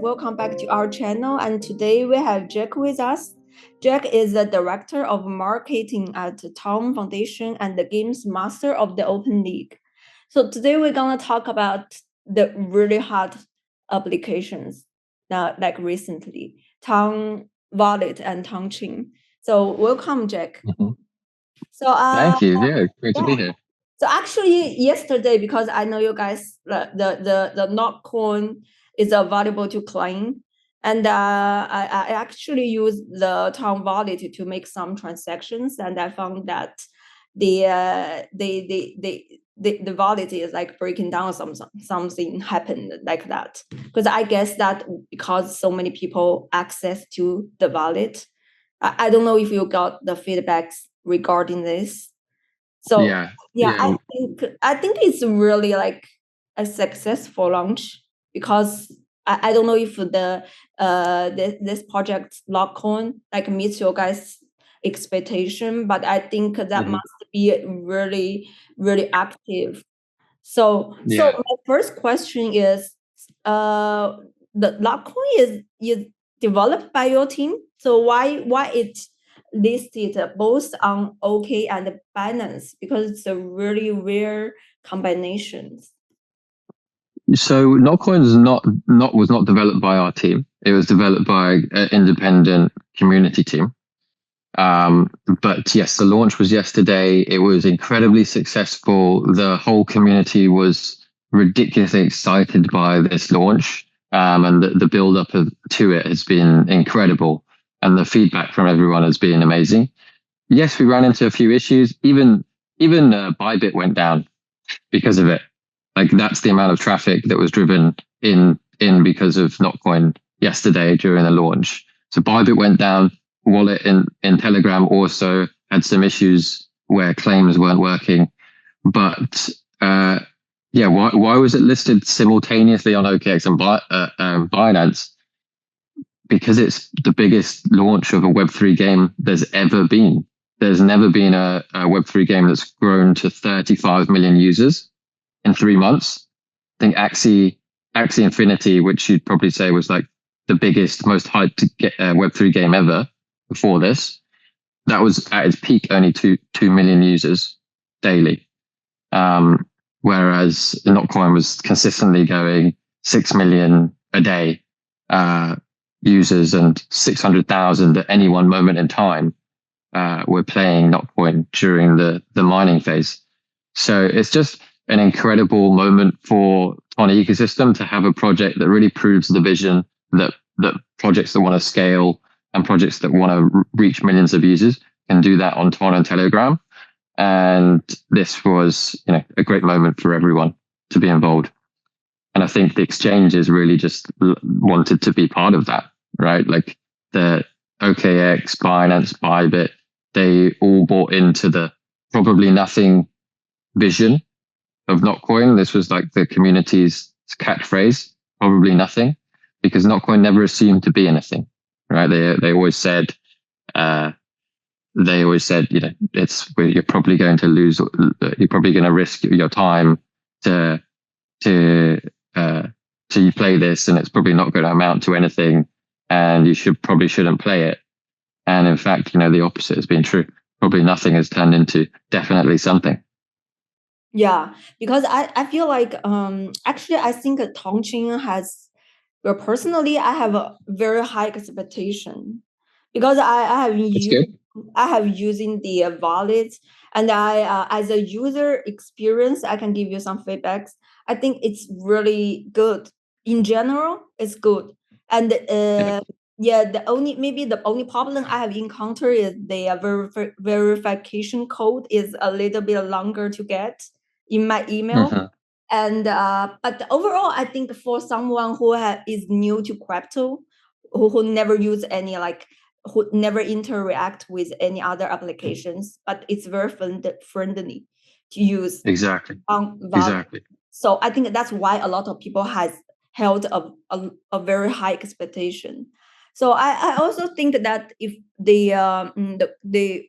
welcome back to our channel. And today we have Jack with us. Jack is the Director of Marketing at Town Foundation and the Games Master of the Open League. So today we're gonna talk about the really hot applications now, like recently, Town Wallet and Town Chain. So welcome, Jack. So Thank you. Yeah, great to be here. So actually, yesterday, because I know you guys, the NOTCOIN is available to claim, and I actually used the Town Wallet to make some transactions, and I found that the wallet is like breaking down, something happened like that. Because I guess that because so many people access to the wallet, I don't know if you got the feedbacks regarding this. So Yeah. I think it's really like a successful launch, because I don't know if this project NOTCOIN like meets your guys' expectation, but I think that must be really active. So my first question is, the NOTCOIN is developed by your team, so why it listed both on OK and Binance? Because it's a really rare combinations. So NotCoin was not developed by our team. It was developed by an independent community team. But yes, the launch was yesterday. It was incredibly successful. The whole community was ridiculously excited by this launch. And the build up to it has been incredible. And the feedback from everyone has been amazing. Yes, we ran into a few issues. Even Bybit went down because of it. Like, that's the amount of traffic that was driven in because of NotCoin yesterday during the launch. So Bybit went down. Wallet in Telegram also had some issues where claims weren't working. But yeah, why was it listed simultaneously on OKX and Binance? Because it's the biggest launch of a Web3 game there's ever been. There's never been a Web3 game that's grown to 35 million users in 3 months. I think Axie Infinity, which you'd probably say was like the biggest, most hyped Web3 game ever before this, that was at its peak only 2 million users daily. Whereas NotCoin was consistently going 6 million a day users, and 600,000 at any one moment in time were playing NotCoin during the mining phase. So it's just an incredible moment for Ton ecosystem to have a project that really proves the vision that projects that want to scale and projects that want to reach millions of users can do that on Ton and Telegram. And this was, a great moment for everyone to be involved. And I think the exchanges really just wanted to be part of that, right? Like the OKX, Binance, Bybit, they all bought into the probably nothing vision of NotCoin. This was like the community's catchphrase, probably nothing, because NotCoin never assumed to be anything, right? They always said, you're probably going to lose, you're probably going to risk your time to you play this, and it's probably not going to amount to anything, and you probably shouldn't play it. And in fact, the opposite has been true. Probably nothing has turned into definitely something. Yeah, because I feel like actually I think Tongqing has, well, personally I have a very high expectation, because I have using the wallet, and I as a user experience, I can give you some feedbacks. I think it's really good. In general, it's good. And the only problem I have encountered is the verification code is a little bit longer to get in my email. And but overall, I think for someone who is new to crypto, who never use any, like, who never interact with any other applications, but it's very friendly to use. Exactly. So I think that's why a lot of people has held a very high expectation. So I also think that if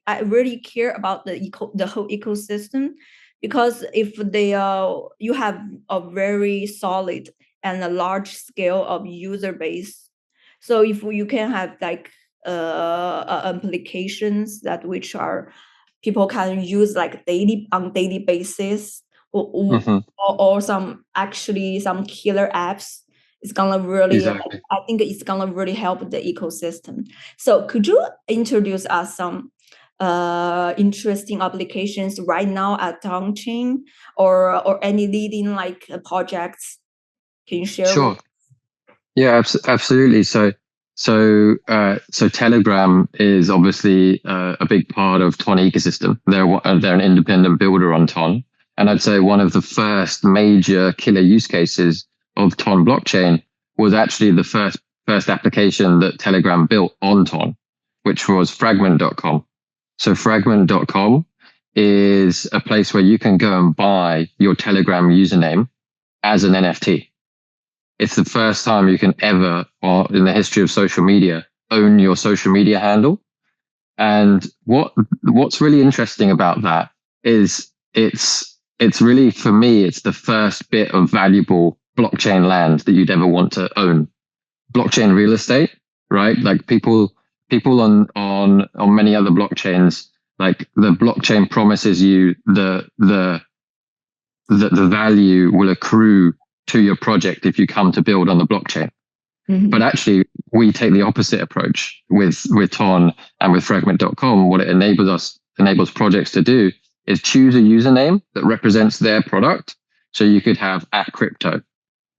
I really care about the whole ecosystem, because if you have a very solid and a large scale of user base. So if you can have like applications that which are people can use like on daily basis, or some killer apps, it's gonna really Exactly. I think it's gonna really help the ecosystem. So could you introduce us some interesting applications right now at Dongqing, or any leading like projects? Can you share with? Sure. Yeah, absolutely. So Telegram is obviously a big part of Ton ecosystem. They're an independent builder on Ton, and I'd say one of the first major killer use cases of Ton blockchain was actually the first application that Telegram built on Ton, which was Fragment.com. So Fragment.com is a place where you can go and buy your Telegram username as an NFT. It's the first time you can ever, or in the history of social media, own your social media handle. And what's really interesting about that is it's really, for me, it's the first bit of valuable blockchain land that you'd ever want to own. Blockchain real estate, right? Like people on many other blockchains, like the blockchain promises you the value will accrue to your project if you come to build on the blockchain. Mm-hmm. But actually, we take the opposite approach with Ton and with Fragment.com. What it enables projects to do is choose a username that represents their product. So you could have @crypto.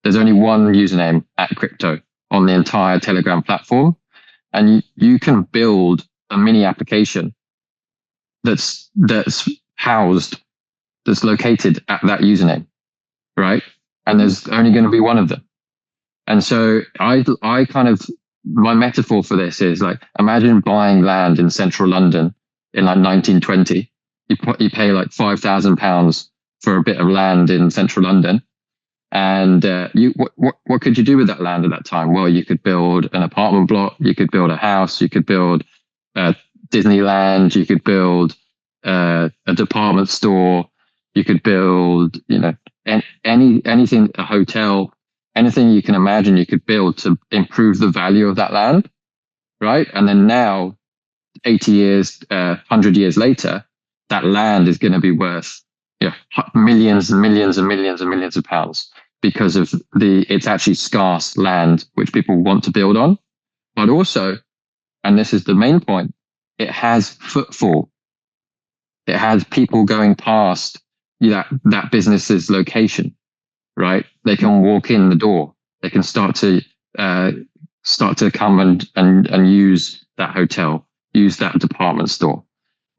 There's only one username @crypto on the entire Telegram platform, and you can build a mini application that's located at that username, right? And there's only going to be one of them. And so I my metaphor for this is like, imagine buying land in central London in like 1920. You pay like £5,000 for a bit of land in central London. And what could you do with that land at that time? Well, you could build an apartment block, you could build a house, you could build Disneyland, you could build a department store, you could build, anything, a hotel, anything you can imagine you could build to improve the value of that land, right? And then now, 80 years, 100 years later, that land is going to be worth millions and millions and millions and millions of pounds because of it's actually scarce land which people want to build on. But also, and this is the main point, it has footfall. It has people going past that business's location, right? They can walk in the door. They can start to come and use that hotel, use that department store,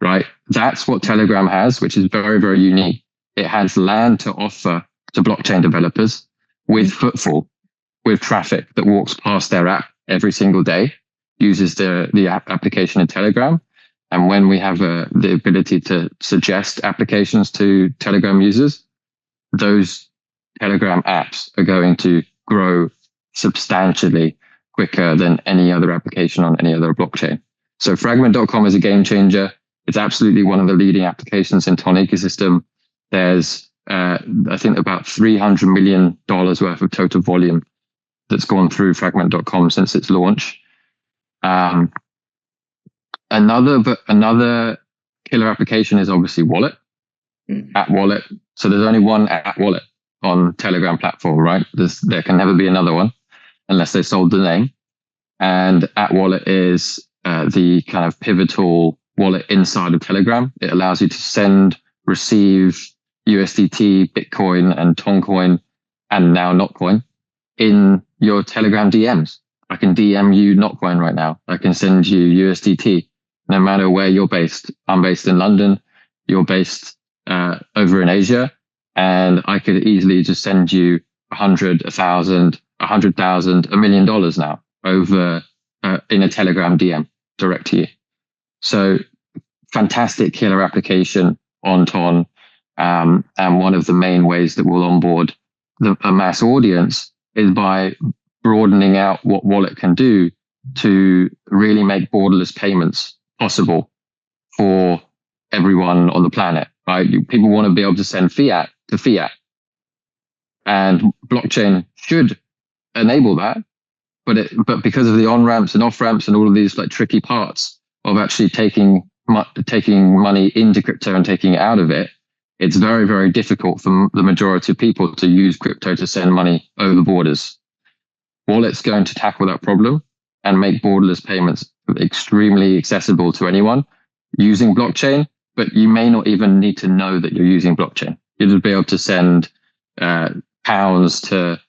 right? That's what Telegram has, which is very, very unique. It has land to offer to blockchain developers with footfall, with traffic that walks past their app every single day, uses the app application in Telegram. And when we have the ability to suggest applications to Telegram users, those Telegram apps are going to grow substantially quicker than any other application on any other blockchain. So Fragment.com is a game changer. It's absolutely one of the leading applications in Ton ecosystem. There's, I think, about $300 million worth of total volume that's gone through Fragment.com since its launch. Another killer application is obviously Wallet, @Wallet. So there's only one @Wallet on Telegram platform, right? There can never be another one unless they sold the name. And @Wallet is the kind of pivotal wallet inside of Telegram. It allows you to send, receive USDT, Bitcoin, and Toncoin, and now NOTCOIN in your Telegram DMs. I can DM you NOTCOIN right now. I can send you USDT, no matter where you're based. I'm based in London. You're based over in Asia. And I could easily just send you 100, 1,000, 100,000, $1 million now over in a Telegram DM direct to you. So fantastic killer application on Ton. And one of the main ways that we'll onboard a mass audience is by broadening out what Wallet can do to really make borderless payments possible for everyone on the planet, right? People want to be able to send fiat to fiat. And blockchain should enable that, but because of the on ramps and off ramps and all of these like tricky parts of actually taking money into crypto and taking it out of it, it's very, very difficult for the majority of people to use crypto to send money over borders. Wallet's going to tackle that problem and make borderless payments extremely accessible to anyone using blockchain, but you may not even need to know that you're using blockchain. You'll be able to send pounds to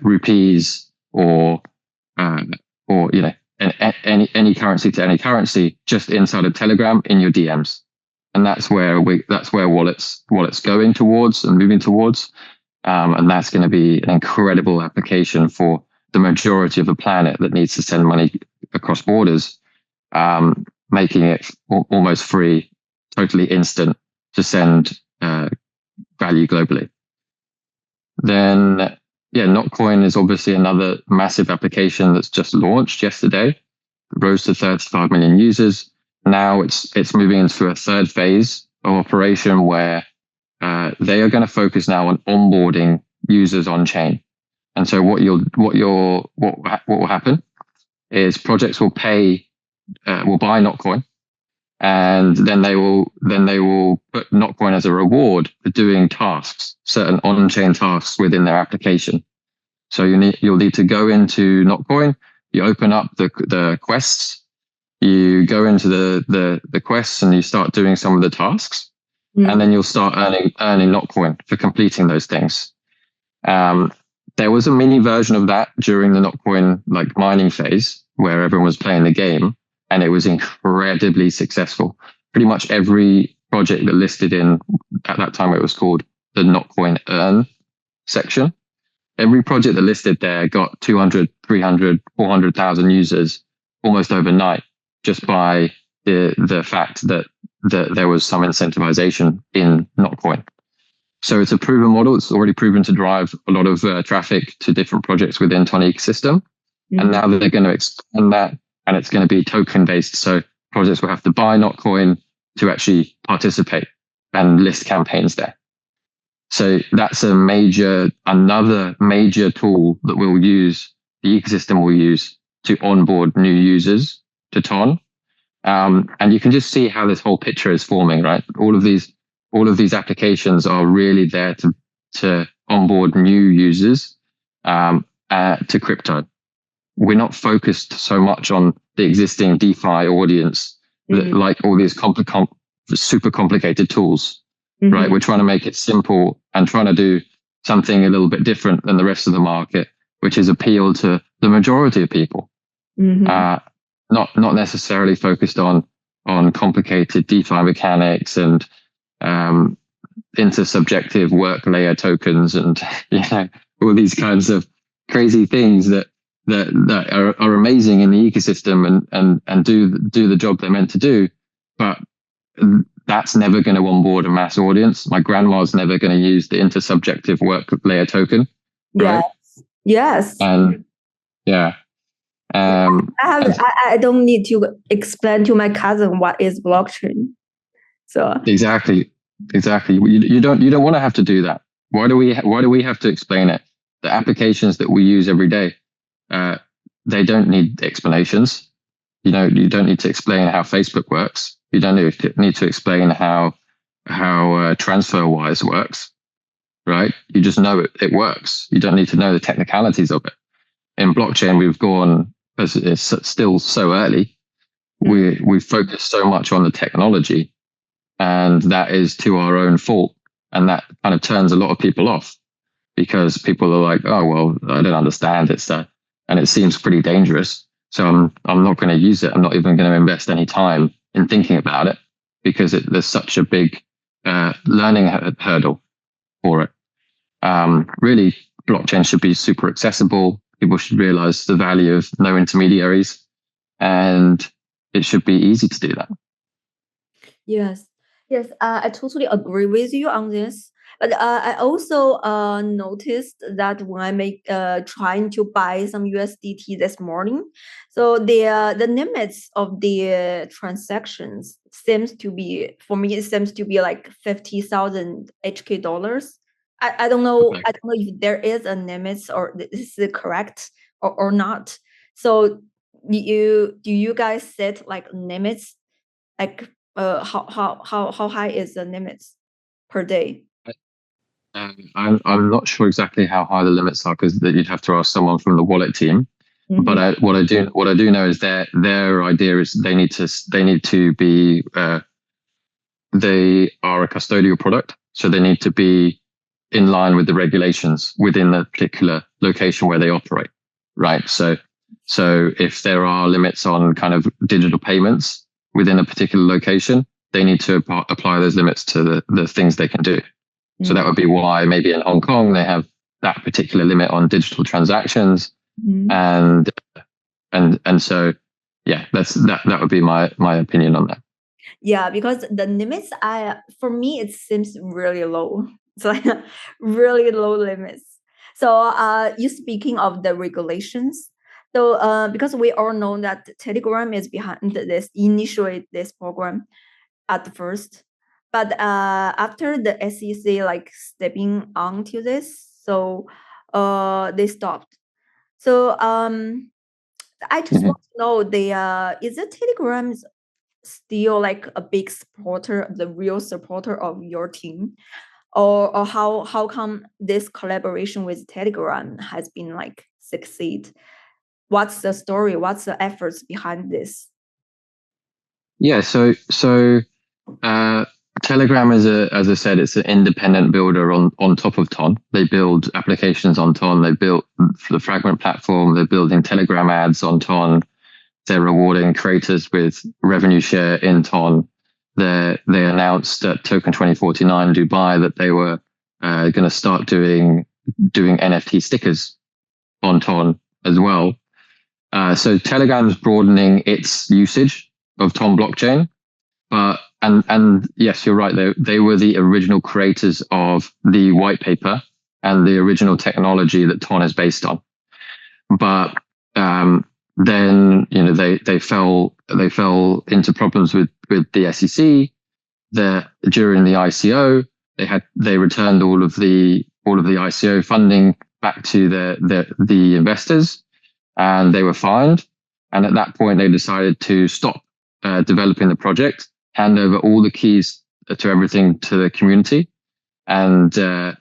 rupees or any currency to any currency just inside of Telegram in your DMs, and that's where wallets going towards and moving towards, and that's going to be an incredible application for the majority of the planet that needs to send money across borders, making it almost free, totally instant to send value globally. Then, yeah, NOTCOIN is obviously another massive application that's just launched yesterday. It rose to 35 million users. Now it's moving into a third phase of operation where they are going to focus now on onboarding users on chain. And so what will happen is projects will buy NOTCOIN, and then they will put NOTCOIN as a reward for doing tasks, certain on-chain tasks within their application. So you'll need to go into NOTCOIN, you open up the quests, you go into the quests and you start doing some of the tasks, and then you'll start earning NOTCOIN for completing those things. There was a mini version of that during the NOTCOIN like mining phase where everyone was playing the game, and it was incredibly successful. Pretty much every project that listed in, at that time it was called the NOTCOIN Earn section. Every project that listed there got 200, 300, 400,000 users almost overnight, just by the fact that there was some incentivization in NOTCOIN. So it's a proven model. It's already proven to drive a lot of traffic to different projects within Ton ecosystem. And now they're going to expand that, and it's going to be token based. So projects will have to buy NOTCOIN to actually participate and list campaigns there. So that's another major tool that the ecosystem will use to onboard new users to Ton. And you can just see how this whole picture is forming, right? All of these applications are really there to onboard new users to crypto. We're not focused so much on the existing DeFi audience that like all these super complicated tools, right? We're trying to make it simple and trying to do something a little bit different than the rest of the market, which is appeal to the majority of people. Not necessarily focused on complicated DeFi mechanics and intersubjective work layer tokens and all these kinds of crazy things that are amazing in the ecosystem and do the job they're meant to do, but that's never going to onboard a mass audience. My grandma's never going to use the intersubjective work layer token. Right? Yes. And yeah. I don't need to explain to my cousin what is blockchain. So exactly. You don't want to have to do that. Why do we have to explain it? The applications that we use every day, they don't need explanations. You don't need to explain how Facebook works. You don't need to explain how TransferWise works, right? You just know it works. You don't need to know the technicalities of it. In blockchain, we've gone, as it's still so early, we focus so much on the technology, and that is to our own fault. And that kind of turns a lot of people off, because people are like, oh, well, I don't understand it. And it seems pretty dangerous. So I'm not going to use it. I'm not even going to invest any time in thinking about it, because there's such a big learning hurdle for it. Really, blockchain should be super accessible. People should realize the value of no intermediaries, and it should be easy to do that. Yes, I totally agree with you on this. But I also noticed that when I trying to buy some USDT this morning, so the limits of the transactions seems to be, for me, it seems to be like 50,000 HK dollars. I don't know. Okay. I don't know if there is a limit or this is correct or not. So do you guys set like limits? Like how high is the limits per day? I'm not sure exactly how high the limits are because you'd have to ask someone from the wallet team. But what I do know is their idea is they need to be they are a custodial product, so they need to be in line with the regulations within the particular location where they operate, right? So if there are limits on kind of digital payments within a particular location, they need to apply those limits to the things they can do. So that would be why maybe in Hong Kong they have that particular limit on digital transactions, and so yeah, that would be my opinion on that. Yeah, because the limits, for me it seems really low. It's like really low limits. So you speaking of the regulations. So because we all know that Telegram is behind this, initiate this program at first, but after the SEC like stepping onto this, so they stopped. So I just want to know is the Telegram still like a big supporter, the real supporter of your team, or how come this collaboration with Telegram has been like succeed? What's the story? What's the efforts behind this? Yeah, so Telegram is as I said, it's an independent builder on top of Ton. They build applications on Ton. They built the Fragment platform. They're building Telegram ads on Ton. They're rewarding creators with revenue share in Ton. They announced at Token 2049 Dubai that they were going to start doing NFT stickers on Ton as well. So Telegram's broadening its usage of Ton blockchain. And yes, you're right. They were the original creators of the white paper and the original technology that Ton is based on. But then they fell into problems with the SEC. During the ICO, they returned all of the ICO funding back to the investors, and they were fined. And at that point, they decided to stop developing the project, hand over all the keys to everything to the community, and then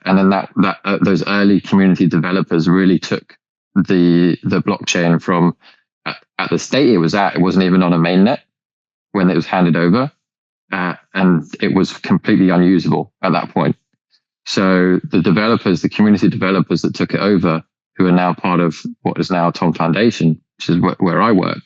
those early community developers really took the blockchain from at the state it was at. It wasn't even on a mainnet when it was handed over, and it was completely unusable at that point. So the community developers that took it over, who are now part of what is now Ton Foundation, which is where I work,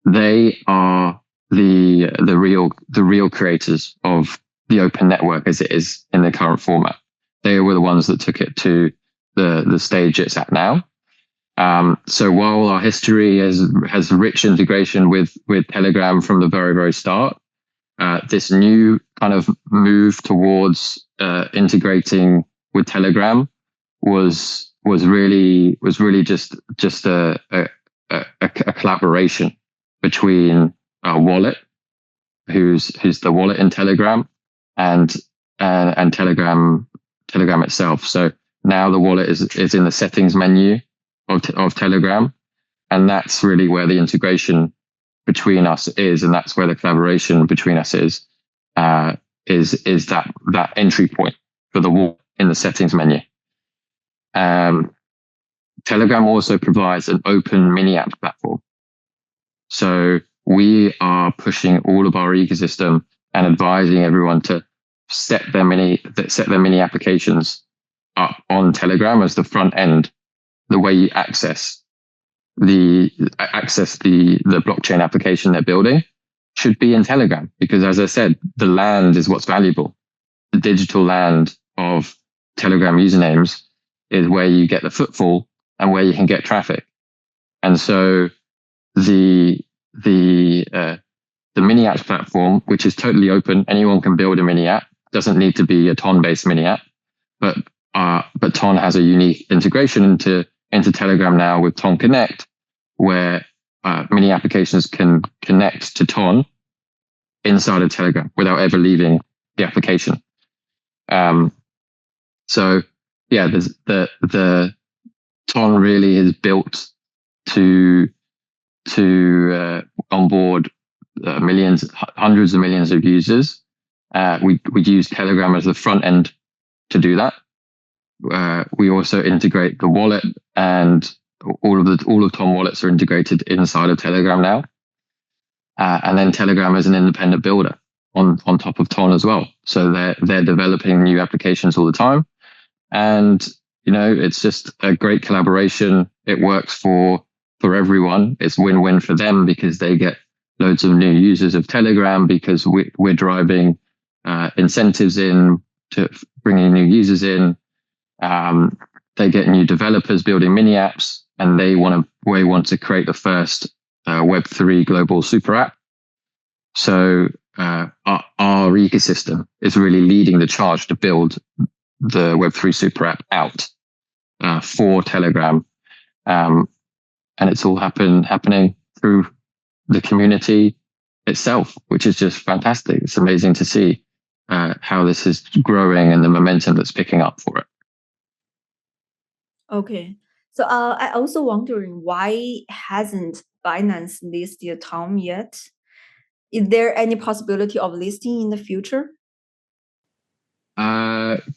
they are the real creators of the open network as it is in the current format. They were the ones that took it to the stage it's at now. So while our history has rich integration with Telegram from the very, very start, this new kind of move towards integrating with Telegram was really just a collaboration between a wallet, who's the wallet in Telegram, and Telegram itself. So now the wallet is in the settings menu of Telegram, and that's really where the integration between us is, and that's where the collaboration between us is that entry point for the wallet in the settings menu. Telegram also provides an open mini app platform. So we are pushing all of our ecosystem and advising everyone to set their mini applications up on Telegram as the front end. The way you access the blockchain application they're building should be in Telegram, because as I said, the land is what's valuable. The digital land of Telegram usernames is where you get the footfall and where you can get traffic. And so the mini apps platform, which is totally open, anyone can build a mini app. Doesn't need to be a Ton-based mini app, but Ton has a unique integration into Telegram now with Ton Connect, where mini applications can connect to Ton inside of Telegram without ever leaving the application. So yeah, there's the Ton really is built to onboard millions, hundreds of millions of users. We use Telegram as the front end to do that. We also integrate the wallet, and all of Ton wallets are integrated inside of Telegram now. And then Telegram is an independent builder on top of Ton as well. So they're developing new applications all the time, and it's just a great collaboration. It works for everyone. It's win-win for them because they get loads of new users of Telegram because we're driving incentives in to bringing new users in. They get new developers building mini apps, and we want to create the first Web3 global super app. So our ecosystem is really leading the charge to build the Web3 super app out for Telegram. And it's all happening through the community itself, which is just fantastic. It's amazing to see how this is growing and the momentum that's picking up for it. Okay. So I also wondering, why hasn't Binance listed Tom yet? Is there any possibility of listing in the future?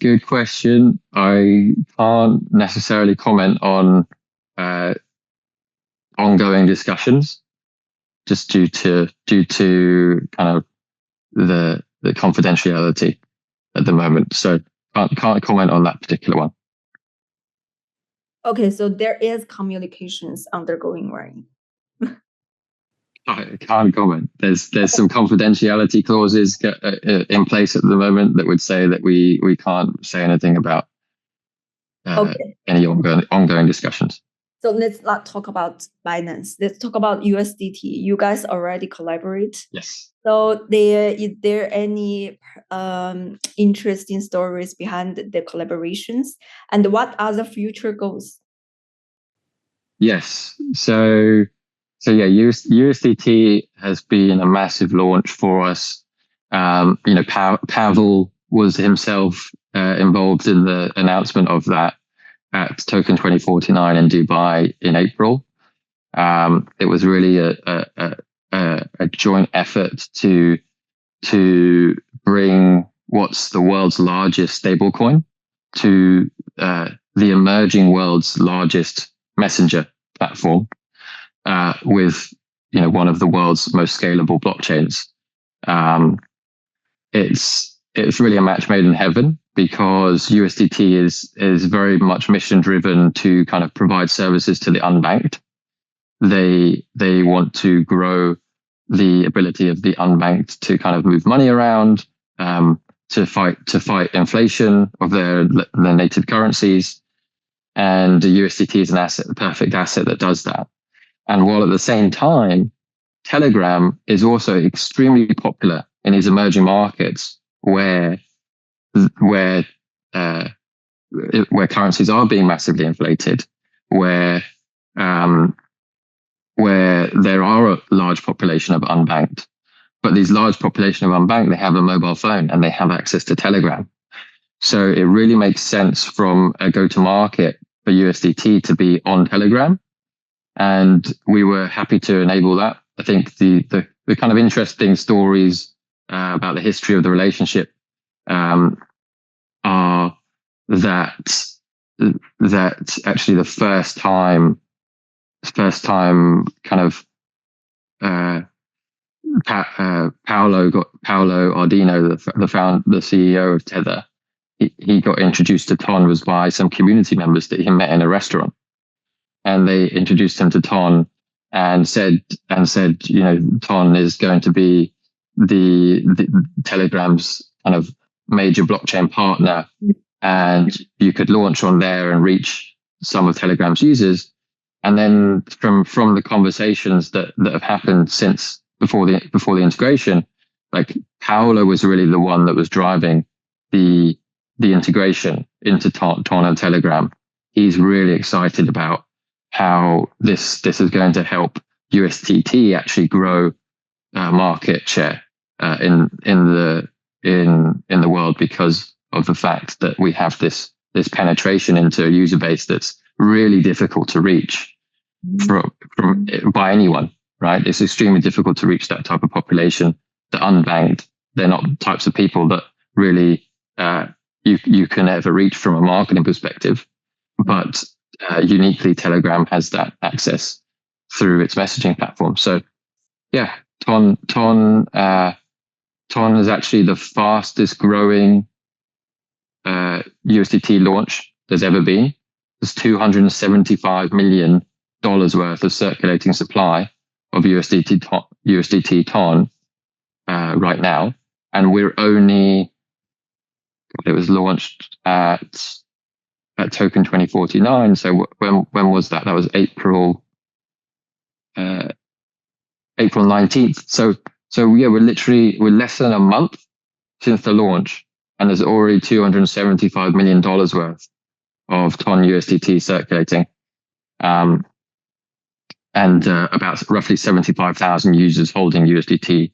Good question. I can't necessarily comment on ongoing discussions, just due to kind of the confidentiality at the moment. So can't comment on that particular one. Okay, so there is communications undergoing, right? I can't comment. There's some confidentiality clauses in place at the moment that would say that we can't say anything about any ongoing discussions. So let's not talk about Binance. Let's talk about USDT. You guys already collaborate. Yes. So is there any interesting stories behind the collaborations, and what are the future goals? Yes. So yeah, USDT has been a massive launch for us. Pavel was himself involved in the announcement of that at Token 2049 in Dubai in April. It was really a joint effort to bring what's the world's largest stablecoin to the emerging world's largest messenger platform, with one of the world's most scalable blockchains. It's really a match made in heaven, because USDT is very much mission driven to kind of provide services to the unbanked. They want to grow the ability of the unbanked to kind of move money around, to fight inflation of their native currencies. And the USDT is the perfect asset that does that. And while at the same time, Telegram is also extremely popular in these emerging markets where currencies are being massively inflated, where there are a large population of unbanked, but these large population of unbanked, they have a mobile phone and they have access to Telegram. So it really makes sense from a go-to-market for USDT to be on Telegram. And we were happy to enable that. I think the kind of interesting stories about the history of the relationship are that actually the first time kind of Paolo Ardino, the CEO of Tether, he got introduced to Ton was by some community members that he met in a restaurant, and they introduced him to Ton and said Ton is going to be the Telegram's kind of major blockchain partner, and you could launch on there and reach some of Telegram's users. And then from the conversations that have happened since before the integration, like Paolo was really the one that was driving the integration into Ton and Telegram. He's really excited about how this is going to help USDT actually grow market share in the world, because of the fact that we have this this penetration into a user base that's really difficult to reach by anyone, right? It's extremely difficult to reach that type of population. The unbanked, they're not types of people that really you can ever reach from a marketing perspective. But uniquely, Telegram has that access through its messaging platform. So yeah, Ton is actually the fastest growing USDT launch there's ever been. There's $275 million worth of circulating supply of USDT Ton right now, and we're only, it was launched at token 2049. So when was that? That was April 19th. So yeah, we're less than a month since the launch, and there's already $275 million worth of Ton USDT circulating, and about roughly 75,000 users holding USDT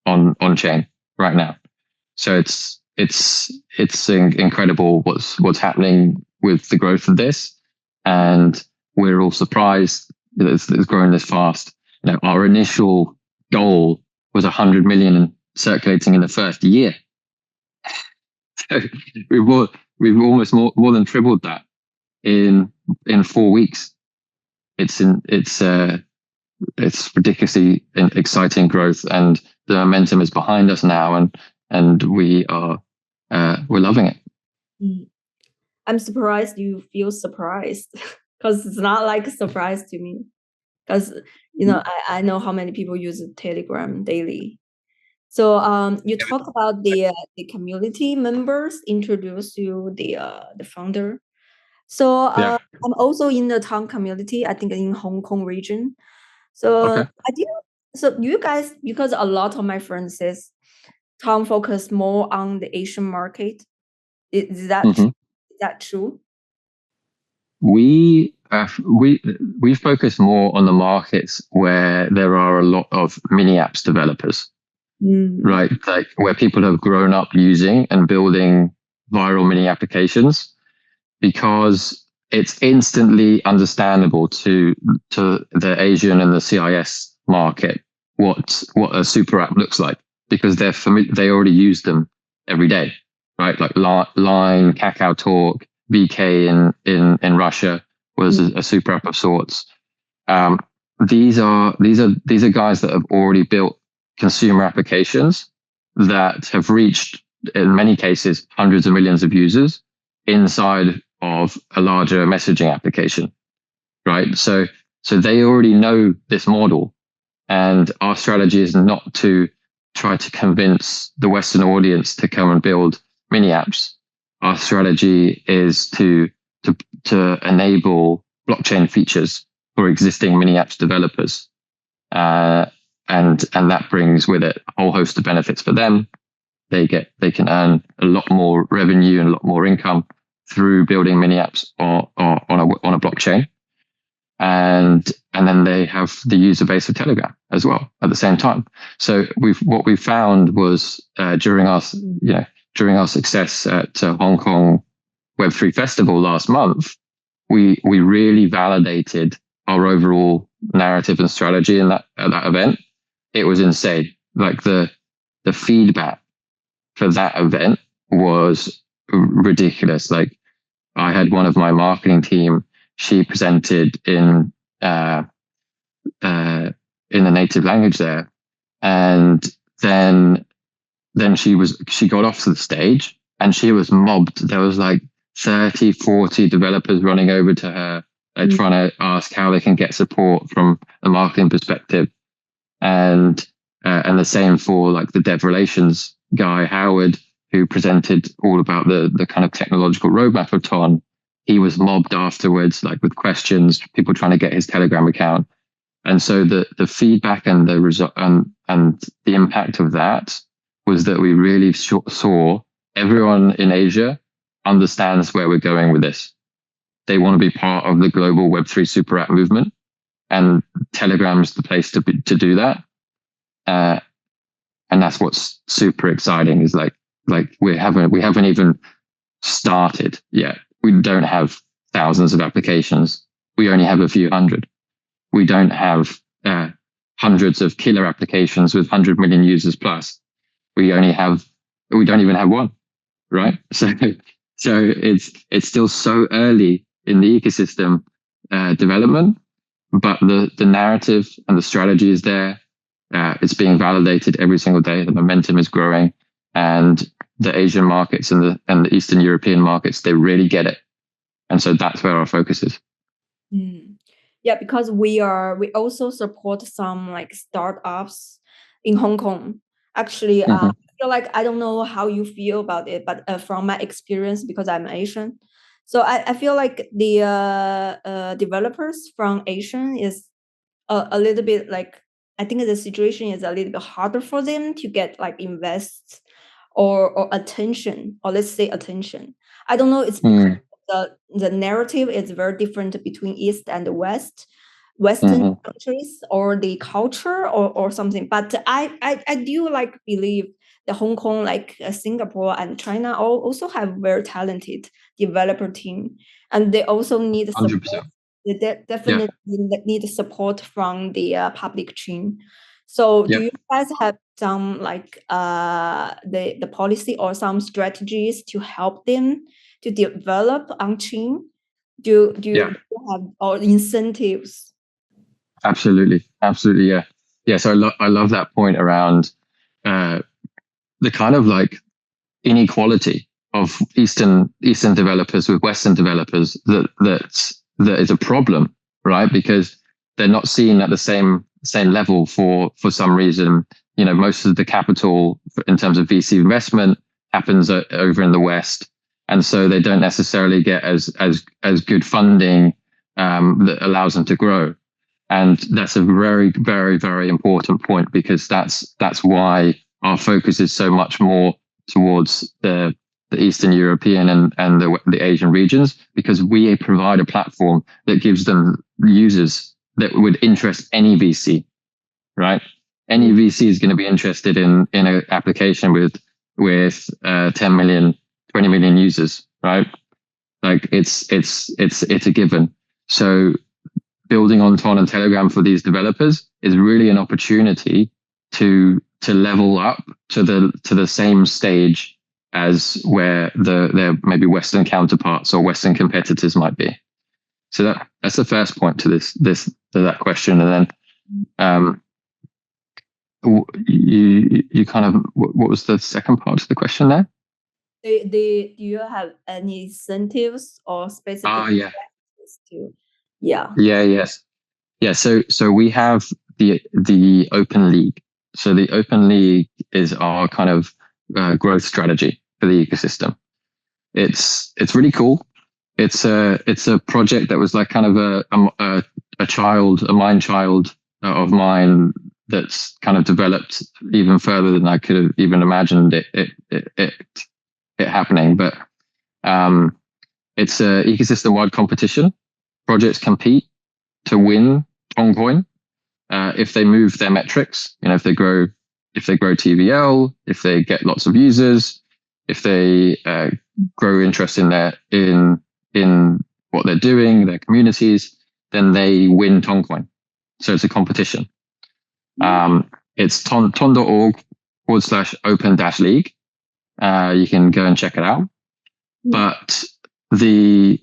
on chain right now. So it's incredible what's happening with the growth of this, and we're all surprised that it's growing this fast. You know, our initial goal was 100 million circulating in the first year. So we've almost more than tripled that in 4 weeks. It's ridiculously exciting growth, and the momentum is behind us now, and we're loving it. I'm surprised you feel surprised, because it's not like a surprise to me, because I know how many people use Telegram daily. So you talk about the community members introduce you the founder. So I'm also in the Ton community, I think in Hong Kong region. So so you guys, because a lot of my friends says Ton focus more on the Asian market. Is that true? We focus more on the markets where there are a lot of mini apps developers, right? Like where people have grown up using and building viral mini applications, because it's instantly understandable to the Asian and the CIS market what a super app looks like, because they already use them every day, right? Like Line, Kakao Talk, VK in Russia was a super app of sorts. These are guys that have already built consumer applications that have reached, in many cases, hundreds of millions of users inside of a larger messaging application, right? So they already know this model, and our strategy is not to try to convince the Western audience to come and build mini apps. Our strategy is to enable blockchain features for existing mini apps developers, and that brings with it a whole host of benefits for them. They can earn a lot more revenue and a lot more income through building mini apps on a blockchain, and then they have the user base of Telegram as well at the same time. So what we found was during our success at Hong Kong Web3 Festival last month, we really validated our overall narrative and strategy at that event. It was insane. Like the feedback for that event was ridiculous. Like I had one of my marketing team, she presented in the native language there, and then she got off to the stage and she was mobbed. There was like 30, 40 developers running over to her, trying to ask how they can get support from a marketing perspective, and the same for like the dev relations guy, Howard, who presented all about the kind of technological roadmap of Ton. He was mobbed afterwards, like with questions, people trying to get his Telegram account. And so the feedback and the result and the impact of that was that we really saw everyone in Asia understands where we're going with this. They want to be part of the global Web3 super app movement, and Telegram's the place to do that. And that's what's super exciting, is like we haven't even started yet. We don't have thousands of applications. We only have a few hundred. We don't have hundreds of killer applications with 100 million users plus. We don't even have one, right? So it's still so early in the ecosystem development, but the narrative and the strategy is there. It's being validated every single day. The momentum is growing, and the Asian markets and the Eastern European markets, they really get it. And so that's where our focus is. Yeah, because we also support some like startups in Hong Kong. Actually, I feel like, I don't know how you feel about it, but from my experience, because I'm Asian, so I feel like the developers from Asian is a little bit like, I think the situation is a little bit harder for them to get like invest or attention, or let's say attention. I don't know, it's because the narrative is very different between East and West, Western countries, or the culture, or something. But I do like believe the Hong Kong, like Singapore and China also have very talented developer team, and they also need support. 100%. They definitely need support from the public chain. So do you guys have some like the policy or some strategies to help them to develop on chain? Do you have or incentives? Absolutely, yeah. So I love that point around the kind of like inequality of Eastern developers with Western developers that is a problem, right? Because they're not seen at the same level for some reason. You know, most of the capital in terms of VC investment happens over in the West, and so they don't necessarily get as good funding that allows them to grow. And that's a very, very, very important point, because that's why our focus is so much more towards the Eastern European and the Asian regions, because we provide a platform that gives them users that would interest any VC, right? Any VC is going to be interested in an application with 10 million, 20 million users, right? Like it's a given. So building on Ton and Telegram for these developers is really an opportunity to level up to the same stage as where their maybe Western counterparts or Western competitors might be. So that's the first point to that question. And then you kind of, what was the second part of the question there? Do you have any incentives or specific So we have the Open League. So the Open League is our kind of growth strategy for the ecosystem. It's really cool. It's a project that was like kind of a mind child of mine that's kind of developed even further than I could have even imagined it happening. But it's a ecosystem-wide competition. Projects compete to win NOTCOIN if they move their metrics. You know, if they grow TVL, if they get lots of users, if they grow interest in what they're doing, their communities, then they win NOTCOIN. So it's a competition. It's ton.org/open-league. You can go and check it out. But the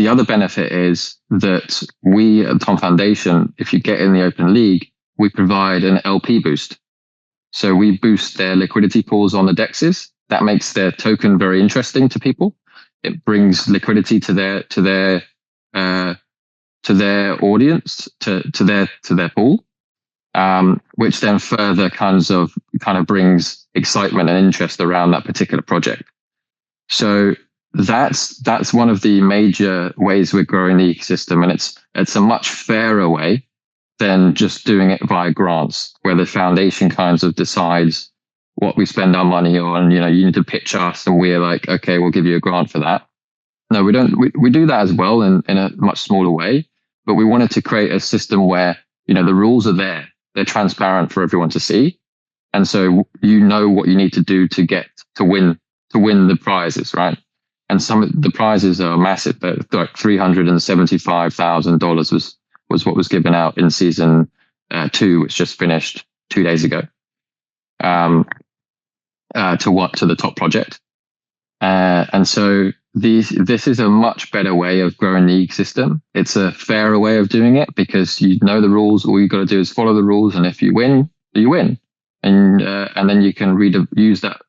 other benefit is that we at Ton Foundation, if you get in the Open League, we provide an LP boost. So we boost their liquidity pools on the DEXs. That makes their token very interesting to people. It brings liquidity to their audience, to their pool, which then further kind of brings excitement and interest around that particular project. So that's one of the major ways we're growing the ecosystem, and it's a much fairer way than just doing it via grants, where the foundation kind of decides what we spend our money on. You know, you need to pitch us, and we're like, okay, we'll give you a grant for that. No, we don't. We do that as well in a much smaller way, but we wanted to create a system where, you know, the rules are there, they're transparent for everyone to see, and so you know what you need to do to win to win the prizes, right? And some of the prizes are massive. Like $375,000 was what was given out in season 2, which just finished 2 days ago. To the top project. And so this is a much better way of growing the ecosystem. It's a fairer way of doing it because you know the rules. All you got to do is follow the rules, and if you win, you win. And then you can use that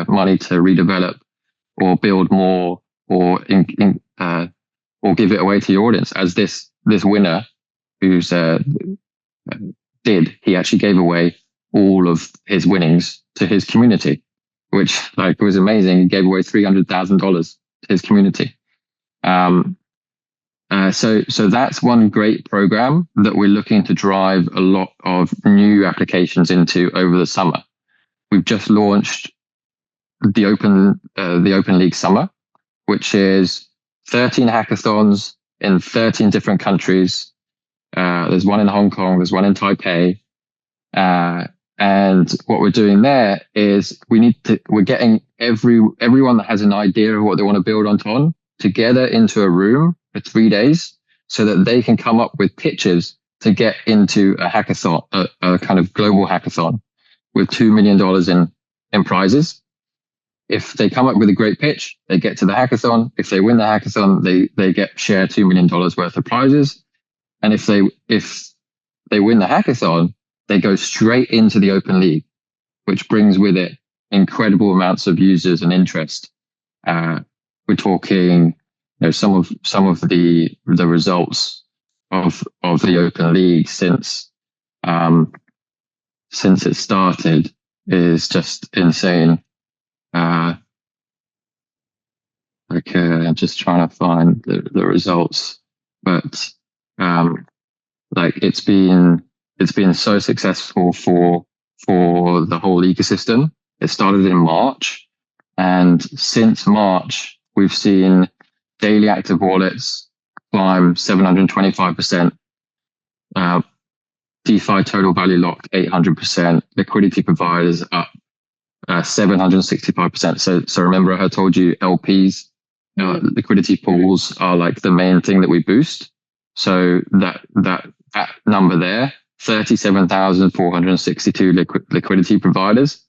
money to redevelop or build more or give it away to your audience. As this winner who's he actually gave away all of his winnings to his community, which was amazing. He gave away $300,000 to his community. So that's one great program that we're looking to drive a lot of new applications into over the summer. We've just launched the Open League Summer, which is 13 hackathons in 13 different countries. There's one in Hong Kong, there's one in Taipei. And what we're doing there is we're getting everyone that has an idea of what they want to build on TON together into a room for 3 days so that they can come up with pitches to get into a hackathon, a kind of global hackathon with $2 million in prizes. If they come up with a great pitch, they get to the hackathon. If they win the hackathon, they get share $2 million worth of prizes. And if they win the hackathon, they go straight into the Open League, which brings with it incredible amounts of users and interest. We're talking, some of the results of the Open League since it started is just insane. I'm just trying to find the results, but it's been so successful for the whole ecosystem. It started in March, and since March, we've seen daily active wallets climb 725%, DeFi total value locked 800%, liquidity providers up 765%. So remember, I had told you LPs, liquidity pools are like the main thing that we boost. So that number there, 37,462 liquidity providers,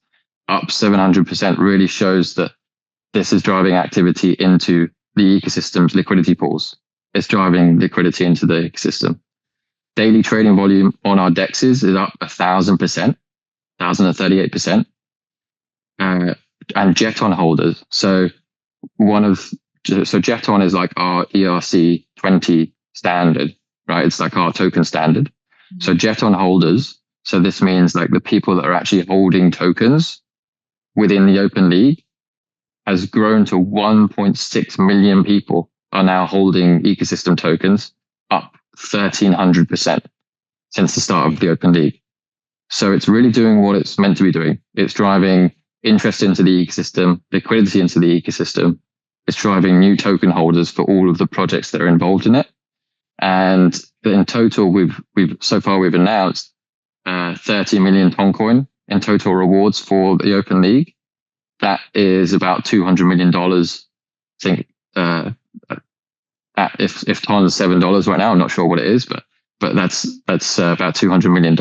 up 700%, really shows that this is driving activity into the ecosystem's liquidity pools. It's driving liquidity into the ecosystem. Daily trading volume on our DEXs is up 1,000%, 1,038%. And Jeton holders. So Jeton is like our ERC20 standard, right? It's like our token standard. Mm-hmm. So Jeton holders. So this means like the people that are actually holding tokens within the Open League has grown to 1.6 million people are now holding ecosystem tokens, up 1,300% since the start of the Open League. So it's really doing what it's meant to be doing. It's driving interest into the ecosystem, liquidity into the ecosystem. It's driving new token holders for all of the projects that are involved in it. And in total, we've announced 30 million NOTCOIN in total rewards for the Open League. That is about $200 million. I think if TON is $7 right now, I'm not sure what it is, but that's about $200 million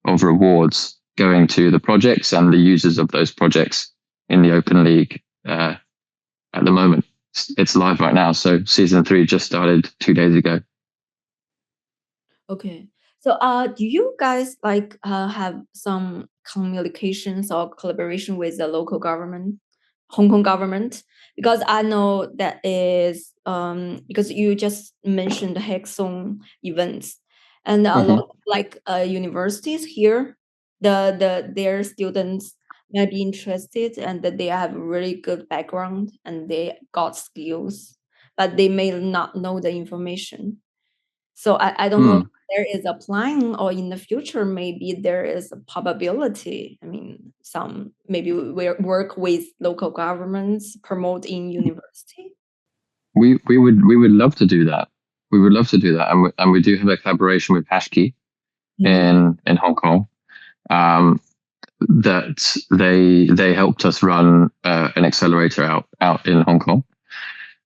of rewards going to the projects and the users of those projects in the Open League at the moment. It's live right now. So season 3 just started 2 days ago. Okay. So do you guys have some communications or collaboration with the local government, Hong Kong government? Because I know that is because you just mentioned the hackathon events, and a lot of universities here, their students might be interested, and that they have really good background and they got skills, but they may not know the information. So I don't know if there is a plan, or in the future maybe there is a probability. I mean, maybe we work with local governments, promote in university. We would love to do that. We would love to do that, and we do have a collaboration with Hashkey in Hong Kong. that they helped us run an accelerator out in Hong Kong.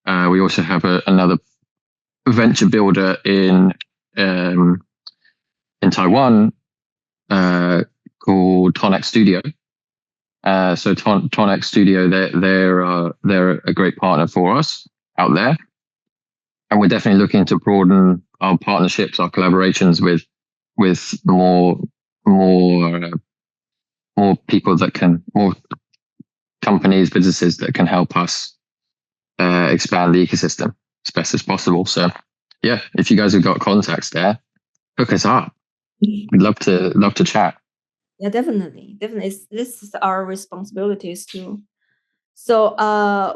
We also have another venture builder in Taiwan called TonX Studio. So TonX Studio, they're a great partner for us out there, and we're definitely looking to broaden our partnerships, our collaborations with more people more companies, businesses that can help us expand the ecosystem as best as possible. So yeah, if you guys have got contacts there, hook us up. We'd love to chat. Yeah, definitely. This is our responsibilities too. So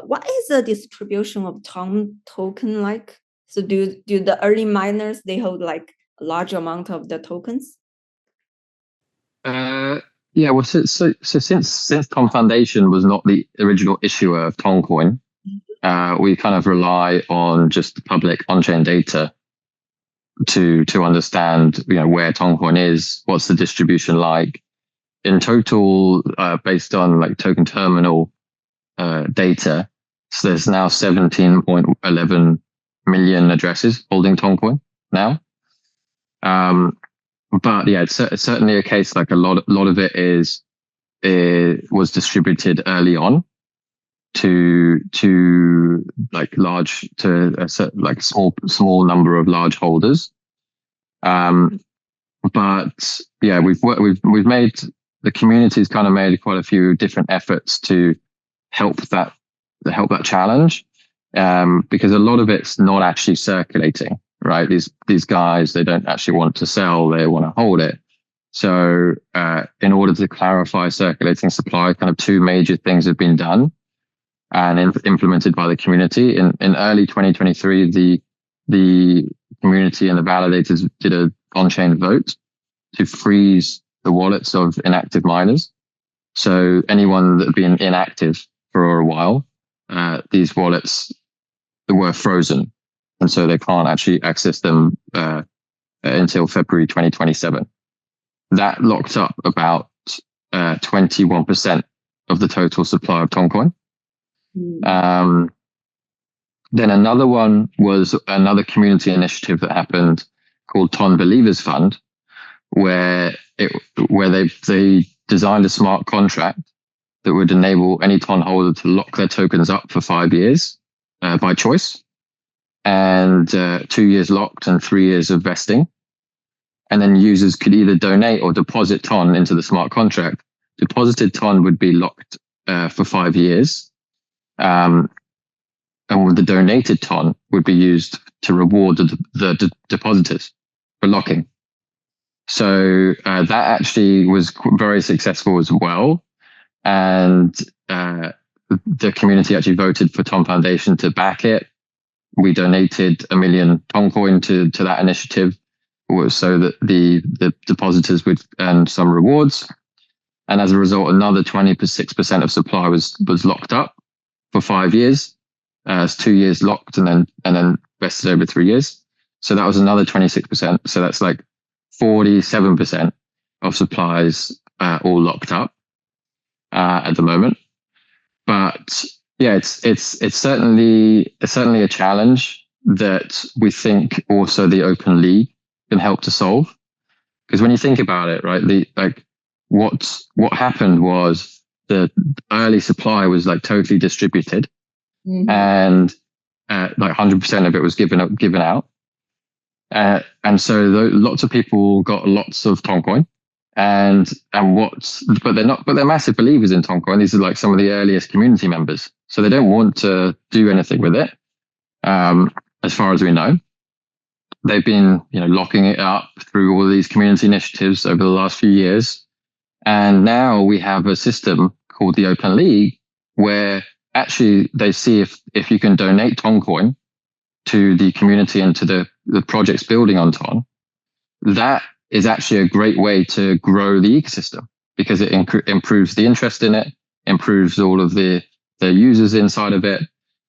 what is the distribution of Tom token like? So do the early miners, they hold like a large amount of the tokens? Yeah, well, so since Tom Foundation was not the original issuer of Toncoin, we kind of rely on just the public on-chain data to understand, where Toncoin is, what's the distribution like. In total, based on like token terminal data, so there's now 17.11 million addresses holding Toncoin now. But yeah, it's certainly a case like a lot of it was distributed early on to like like small number of large holders. But yeah, we've made, the community's kind of made quite a few different efforts to help that challenge, because a lot of it's not actually circulating, right? These guys, they don't actually want to sell, they want to hold it. So in order to clarify circulating supply, kind of two major things have been done and implemented by the community. In early 2023, the community and the validators did a on-chain vote to freeze the wallets of inactive miners. So anyone that had been inactive for a while, these wallets were frozen, and so they can't actually access them until February 2027. That locked up about 21% of the total supply of Toncoin. Then another one was another community initiative that happened called Ton Believers Fund, where they designed a smart contract that would enable any Ton holder to lock their tokens up for 5 years by choice, and 2 years locked and 3 years of vesting. And then users could either donate or deposit Ton into the smart contract. Deposited Ton would be locked for 5 years. And the donated Ton would be used to reward the depositors for locking. So that actually was very successful as well. And the community actually voted for Tom Foundation to back it. We donated 1 million Toncoin to that initiative, so that the depositors would earn some rewards. And as a result, another 26% of supply was locked up for 5 years. It's 2 years locked and then vested over 3 years. So that was another 26%. So that's like 47% of supplies all locked up at the moment. But yeah, it's certainly a challenge that we think also the Open League can help to solve. Because when you think about it, right, what happened was the early supply was like totally distributed, and like 100% of it was given out, and so lots of people got lots of Toncoin, but they're massive believers in Toncoin. These are like some of the earliest community members, so they don't want to do anything with it, as far as we know. They've been, locking it up through all these community initiatives over the last few years. And now we have a system called the Open League, where actually they see if you can donate Toncoin to the community and to the projects building on Ton, that is actually a great way to grow the ecosystem, because it improves the interest in it, improves all of the users inside of it.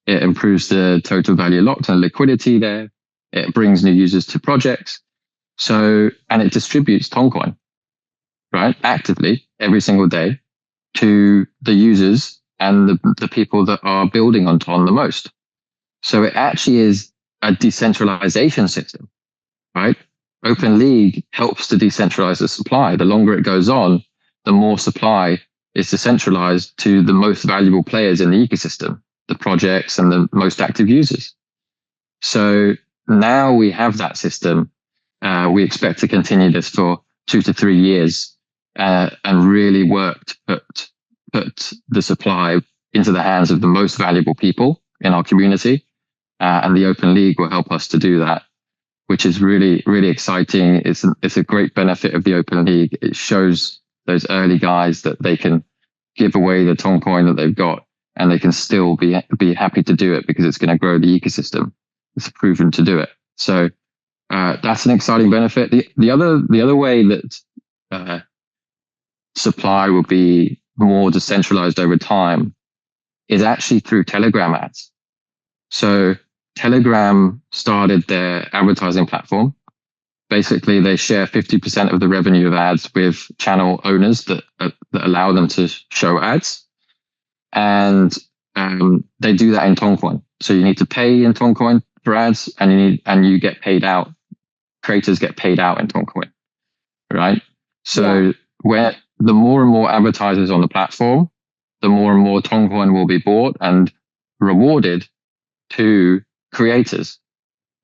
It improves the total value locked and liquidity there. It brings new users to projects. So, and it distributes Toncoin, right? Actively every single day to the users and the people that are building on Ton the most. So it actually is a decentralization system, right? Open League helps to decentralize the supply. The longer it goes on, the more supply is decentralized to the most valuable players in the ecosystem, the projects and the most active users. So now we have that system. We expect to continue this for 2 to 3 years and really work to put the supply into the hands of the most valuable people in our community. And the Open League will help us to do that, which is really, really exciting. It's a great benefit of the Open League. It shows those early guys that they can give away the Toncoin that they've got, and they can still be happy to do it because it's going to grow the ecosystem. It's proven to do it. So that's an exciting benefit. The other way that supply will be more decentralized over time is actually through Telegram ads. So Telegram started their advertising platform. Basically, they share 50% of the revenue of ads with channel owners that allow them to show ads. And they do that in Toncoin. So you need to pay in Toncoin for ads, and you get paid out. Creators get paid out in Toncoin, right? So where the more and more advertisers on the platform, the more and more Toncoin will be bought and rewarded to creators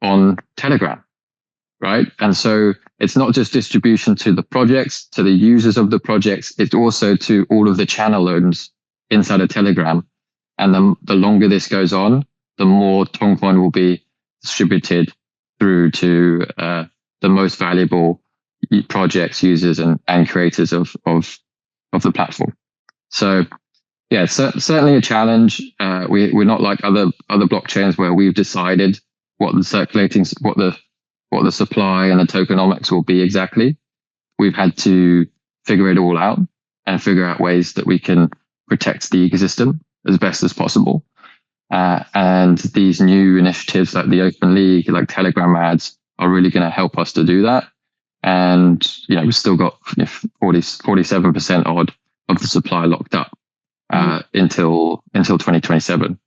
on Telegram, right? And so it's not just distribution to the projects, to the users of the projects, it's also to all of the channel owners inside of Telegram. And the longer this goes on, the more Toncoin will be distributed through to the most valuable projects, users, and creators of the platform. So yeah, certainly a challenge. We're not like other blockchains where we've decided what the supply and the tokenomics will be exactly. We've had to figure it all out and figure out ways that we can protect the ecosystem as best as possible. And these new initiatives like the Open League, like Telegram ads, are really going to help us to do that. And we've still got 47% odd of the supply locked up until 2027.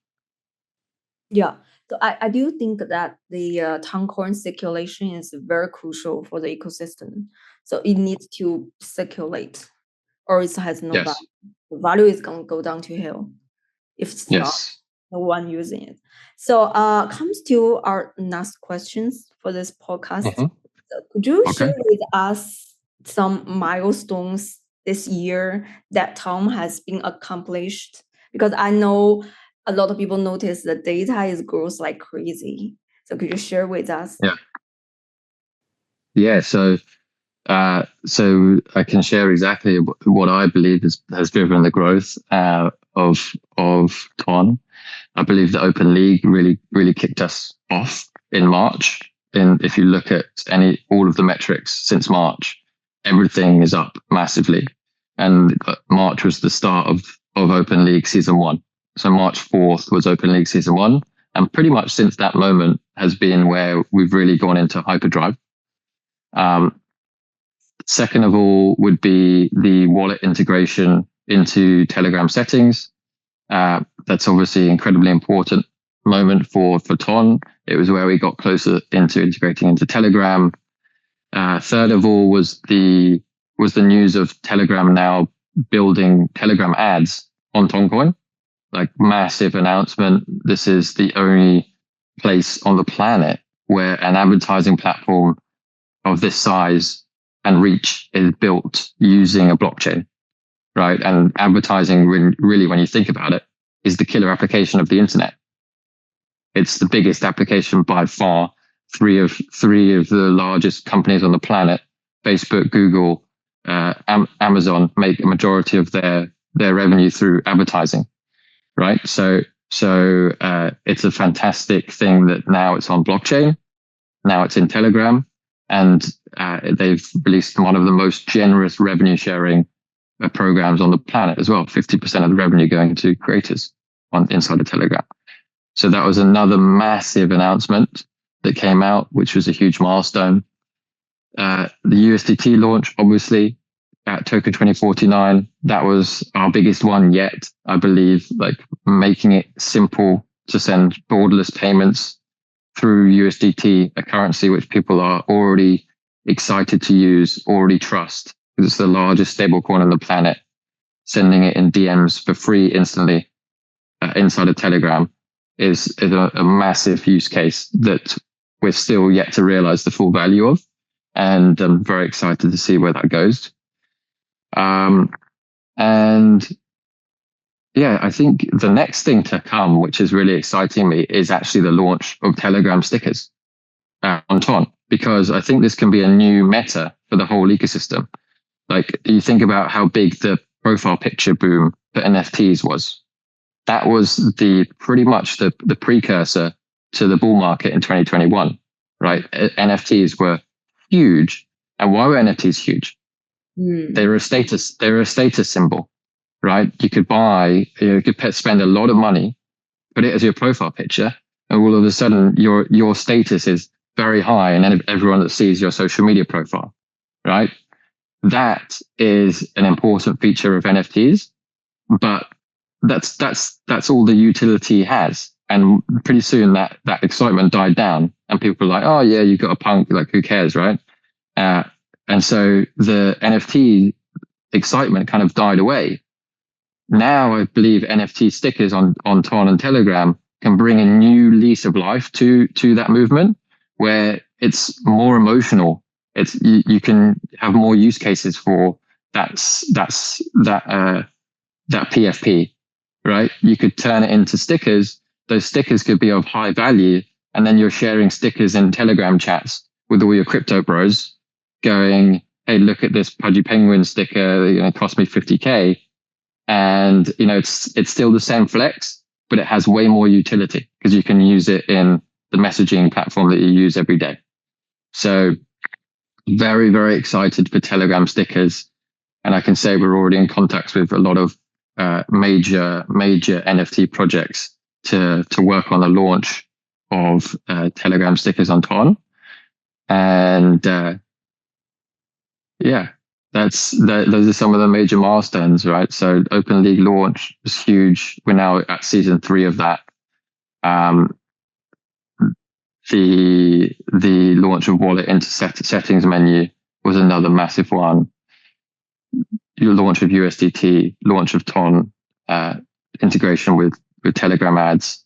Yeah, so I do think that the Toncoin circulation is very crucial for the ecosystem. So it needs to circulate, or it has no value. The value is going to go down to hell if it's not no one using it. So comes to our next questions for this podcast. So could you share with us some milestones this year that Tom has been accomplished? Because I know a lot of people notice the data is grows like crazy. So could you share with us? Yeah. So I can share exactly what I believe has driven the growth of Ton. I believe the Open League really kicked us off in March. And if you look at all of the metrics since March, everything is up massively. And March was the start of Open League Season 1. So March 4th was Open League Season 1. And pretty much since that moment has been where we've really gone into hyperdrive. Second of all would be the wallet integration into Telegram settings. That's obviously an incredibly important moment for Ton. It was where we got closer into integrating into Telegram. Third of all was the news of Telegram now building Telegram ads on Toncoin. Like, massive announcement. This is the only place on the planet where an advertising platform of this size and reach is built using a blockchain, right? And advertising, really, when you think about it, is the killer application of the internet. It's the biggest application by far. Three of the largest companies on the planet, Facebook, Google, Amazon, make a majority of their revenue through advertising, right? So it's a fantastic thing that now it's on blockchain, now it's in Telegram, and they've released one of the most generous revenue sharing programs on the planet as well. 50% of the revenue going to creators inside of Telegram. So that was another massive announcement that came out, which was a huge milestone. The USDT launch, obviously, at Token 2049. That was our biggest one yet, I believe, like making it simple to send borderless payments through USDT, a currency which people are already excited to use, already trust, because it's the largest stablecoin on the planet. Sending it in DMs for free instantly inside of Telegram is a massive use case that we're still yet to realize the full value of. And I'm very excited to see where that goes. And yeah, I think the next thing to come, which is really exciting me, is actually the launch of Telegram stickers on Ton, because I think this can be a new meta for the whole ecosystem. Like, you think about how big the profile picture boom for NFTs was. That was pretty much the precursor to the bull market in 2021, right? NFTs were huge. And why were NFTs huge? They were a status symbol, right? You could spend a lot of money, put it as your profile picture, and all of a sudden your status is very high, and then everyone that sees your social media profile, right? That is an important feature of NFTs, but that's all the utility has. And pretty soon that excitement died down, and people were like, oh yeah, you got a punk, like who cares, right? And so the NFT excitement kind of died away. Now I believe NFT stickers on Ton and Telegram can bring a new lease of life to that movement, where it's more emotional. It's you can have more use cases for that PFP, right? You could turn it into stickers. Those stickers could be of high value, and then you're sharing stickers in Telegram chats with all your crypto bros, going, hey, look at this Pudgy Penguin sticker, it cost me 50K. And, it's still the same flex, but it has way more utility because you can use it in the messaging platform that you use every day. So very, very excited for Telegram stickers. And I can say we're already in contact with a lot of major NFT projects to work on the launch of Telegram stickers on Ton. And yeah, those are some of the major milestones, right? So Open League launch was huge. We're now at season 3 of that. The launch of wallet into settings menu was another massive one. Your launch of USDT, launch of Ton, integration with Telegram ads.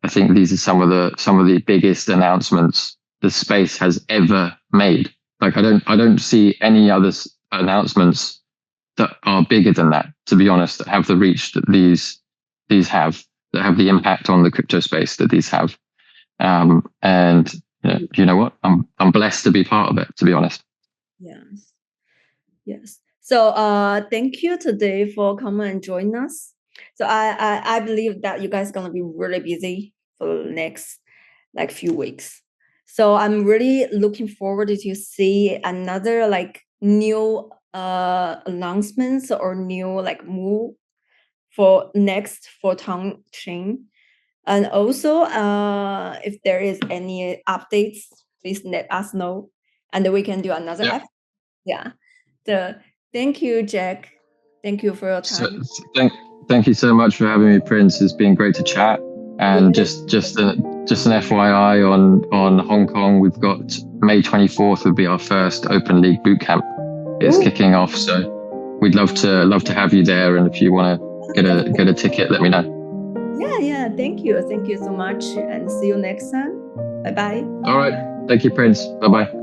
I think these are some of the biggest announcements the space has ever made. Like, I don't see any other announcements that are bigger than that, to be honest, that have the reach that these have, that have the impact on the crypto space that these have. And you know what? I'm blessed to be part of it, to be honest. Yes. So thank you today for coming and join us. So I believe that you guys are gonna be really busy for the next few weeks. So I'm really looking forward to see another new announcements or new move for next for Ton chain. And also if there is any updates, please let us know, and then we can do another episode. Yeah. So thank you, Jack. Thank you for your time. So, thank you so much for having me, Prince. It's been great to chat. And just an FYI on Hong Kong, we've got May 24th would be our first Open League bootcamp. It's kicking off, so we'd love to have you there. And if you want to get a ticket, let me know. Yeah. Thank you so much, and see you next time. Bye bye. All right. Thank you, Prince. Bye bye.